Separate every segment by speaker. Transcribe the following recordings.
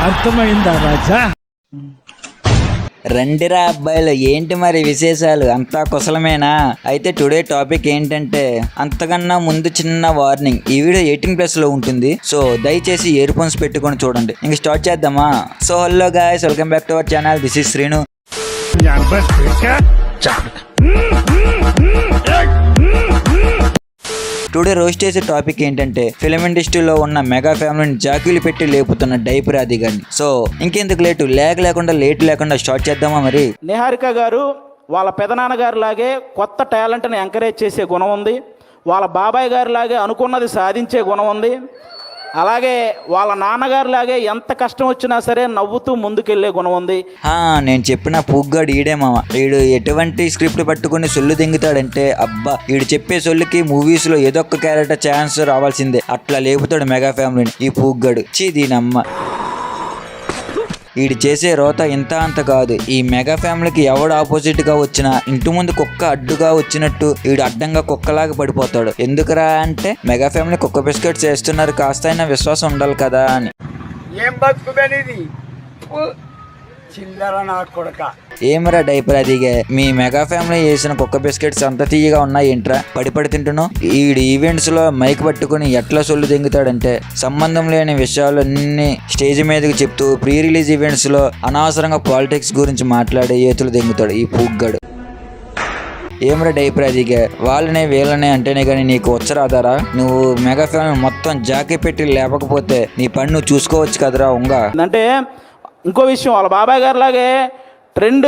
Speaker 1: అర్థమైందా రాజా?
Speaker 2: రండిరా అబ్బాయిలు, ఏంటి మరి విశేషాలు? అంతా కుశలమేనా? అయితే టుడే టాపిక్ ఏంటంటే, అంతకన్నా ముందు చిన్న వార్నింగ్, ఈ వీడియో 18+ లో ఉంటుంది. సో దయచేసి ఇయర్ ఫోన్స్ పెట్టుకొని చూడండి. ఇంక స్టార్ట్ చేద్దామా? So hello guys, welcome back to our channel. This is Srinu. Today roast చేసే టాపిక్ ఏంటంటే, ఫిలిం ఇండస్ట్రీలో ఉన్న మెగా ఫ్యామిలీని జాకీలు పెట్టి లేపుతున్న డైపర్ ఆది గారిని. సో ఇంకెందుకు లేట్ లేకుండా స్టార్ట్ చేద్దామా? మరి
Speaker 3: నిహారిక గారు వాళ్ళ పెదనాన్నగారు లాగే కొత్త టాలెంట్ని ఎంకరేజ్ చేసే గుణం ఉంది. వాళ్ళ బాబాయ్ గారి లాగే అనుకున్నది సాధించే గుణం ఉంది. అలాగే వాళ్ళ నాన్నగారు లాగే ఎంత కష్టం వచ్చినా సరే నవ్వుతూ ముందుకెళ్లే గుణం ఉంది.
Speaker 2: నేను చెప్పిన పూగ్గాడు ఈడే మామ. వీడు ఎటువంటి స్క్రిప్ట్ పట్టుకుని సొల్లు దింగుతాడంటే, అబ్బా వీడు చెప్పే సొల్లుకి మూవీస్ లో ఏదో ఒక క్యారెక్టర్ ఛాన్స్ రావాల్సిందే. అట్లా లేపుతాడు మెగా ఫ్యామిలీని ఈ పూగ్గాడు. దీనమ్మ, వీడు చేసే రోత ఇంత అంత కాదు. ఈ మెగా ఫ్యామిలీకి ఎవడు ఆపోజిట్ గా వచ్చినా ఇంటి ముందు కుక్క అడ్డుగా వచ్చినట్టు వీడు అడ్డంగా కుక్కలాగా పడిపోతాడు. ఎందుకురా అంటే, మెగా ఫ్యామిలీ కుక్క బిస్కెట్స్ వేస్తున్నారు, కాస్త అయినా విశ్వాసం ఉండాలి కదా అని.
Speaker 4: ఏం బతుకుదనేది చిల్లర నా కొడక.
Speaker 2: ఏమరా డైపర్ అదిగే, మీ మెగా ఫ్యామిలీ చేసిన కుక్క బిస్కెట్స్ అంత తీయగా ఉన్నాయి ఏంట్రా? పడి తింటున్నావు. ఈ ఈవెంట్స్ లో మైక్ పట్టుకుని ఎట్లా సొల్లు దింగుతాడంటే, సంబంధం లేని విషయాలు అన్ని స్టేజ్ మీదకి చెప్తూ ప్రీ రిలీజ్ ఈవెంట్స్ లో అనవసరంగా పాలిటిక్స్ గురించి మాట్లాడే ఏతులు దింగుతాడు ఈ పూగ్గాడు. ఏమరా డైపర్ అదిగే, వాళ్ళనే వీళ్ళనే అంటేనే కానీ నీకు వచ్చరాదారా? నువ్వు మెగా ఫ్యామిలీ మొత్తం జాకీ పెట్టి లేపకపోతే నీ పని నువ్వు చూసుకోవచ్చు కదరా ఉంగా.
Speaker 3: అంటే ఇంకో విషయం, వాళ్ళ బాబాయ్ గారి లాగే ట్రెండ్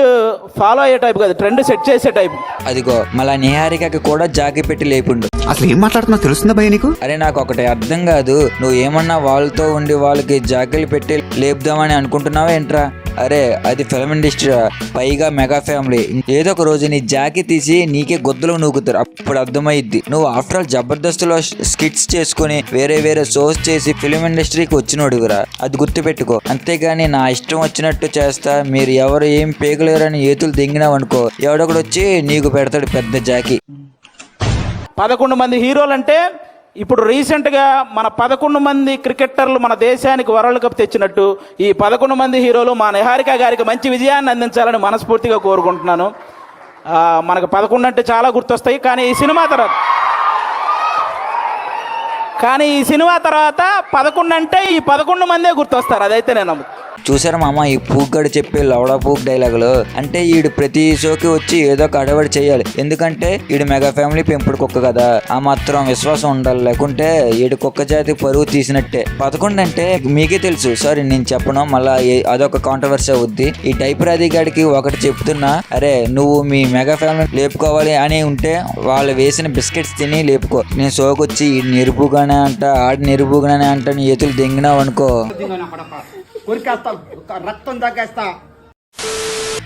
Speaker 3: ఫాలో అయ్యే టైప్ కాదు, ట్రెండ్ సెట్ చేసే టైప్.
Speaker 2: అదిగో మళ్ళా నిహారికకి కూడా జాకీ పెట్టి లేపుండు.
Speaker 5: అసలు ఏం మాట్లాడుతున్నా తెలుస్తుందా భయ నీకు?
Speaker 2: అరే నాకు ఒకటి అర్థం కాదు, నువ్వు ఏమన్నా వాళ్ళతో ఉండి వాళ్ళకి జాకీలు పెట్టి లేపుదామని అనుకుంటున్నావా ఏంట్రా? అరే అది ఫిల్మ్ ఇండస్ట్రీ, పైగా మెగా ఫ్యామిలీ. ఏదో ఒక రోజు నీ జాకీ తీసి నీకే గొద్దులో నూకుతారు, అప్పుడు అర్థమైద్ది. నువ్వు ఆఫ్టర్ ఆల్ జబర్దస్త్లో స్కిట్స్ చేసుకుని వేరే షోస్ చేసి ఫిలిం ఇండస్ట్రీకి వచ్చినోడుగురా, అది గుర్తుపెట్టుకో. అంతేగాని నా ఇష్టం వచ్చినట్టు చేస్తా, మీరు ఎవరు ఏం పేగలేరని ఏతులు దింగినావనుకో, ఎవడొకడు వచ్చి నీకు పెడతాడు పెద్ద జాకీ.
Speaker 3: 11 మంది హీరోలు అంటే ఇప్పుడు రీసెంట్గా మన 11 మంది క్రికెటర్లు మన దేశానికి వరల్డ్ కప్ తెచ్చినట్టు ఈ 11 మంది హీరోలు మా నిహారిక గారికి మంచి విజయాన్ని అందించాలని మనస్ఫూర్తిగా కోరుకుంటున్నాను. మనకు 11 అంటే చాలా గుర్తొస్తాయి, కానీ ఈ సినిమా తర్వాత 11 అంటే ఈ 11 మందే గుర్తొస్తారు. అదైతే నేను
Speaker 2: చూసారా మామ, ఈ పూగ్గాడు చెప్పే లవడా పూక్ డైలాగులు అంటే, ఈడు ప్రతి షోకి వచ్చి ఏదో ఒక అడవడి చేయాలి. ఎందుకంటే ఈడు మెగా ఫ్యామిలీ పెంపుడు కుక్క కదా, ఆ మాత్రం విశ్వాసం ఉండాలి. లేకుంటే ఈడు కుక్క జాతి పరువు తీసినట్టే. 11 అంటే మీకే తెలుసు, సారీ నేను చెప్పను, మళ్ళా అదొక కాంట్రవర్సీ అవుద్ది. ఈ డైపర్ ఆది గాడికి ఒకటి చెప్తున్నా, అరే నువ్వు మీ మెగా ఫ్యామిలీ లేపుకోవాలి అని ఉంటే వాళ్ళు వేసిన బిస్కెట్స్ తిని లేపుకో. నేను షోకొచ్చి ఈ నిరుపుగానే అంట ఆడి నిరుపుగానే అంట నీ ఎతులు దింగినావు అనుకో,
Speaker 4: రక్తం తగ్గేస్తా.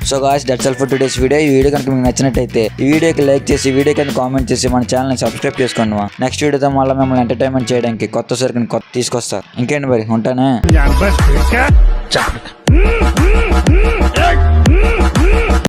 Speaker 2: So guys, that's all for today's video. ఈ వీడియో కనుక మీకు నచ్చినట్టయితే ఈ వీడియోకి లైక్ చేసి, ఈ వీడియో కింద కామెంట్ చేసి మన ఛానల్ని సబ్స్క్రైబ్ చేసుకోండి. నెక్స్ట్ వీడియోతో మళ్ళీ మిమ్మల్ని ఎంటర్టైన్మెంట్ చేయడానికి కొత్త సరుకుని తీసుకొస్తా. ఇంకేంటి మరి, ఉంటానే.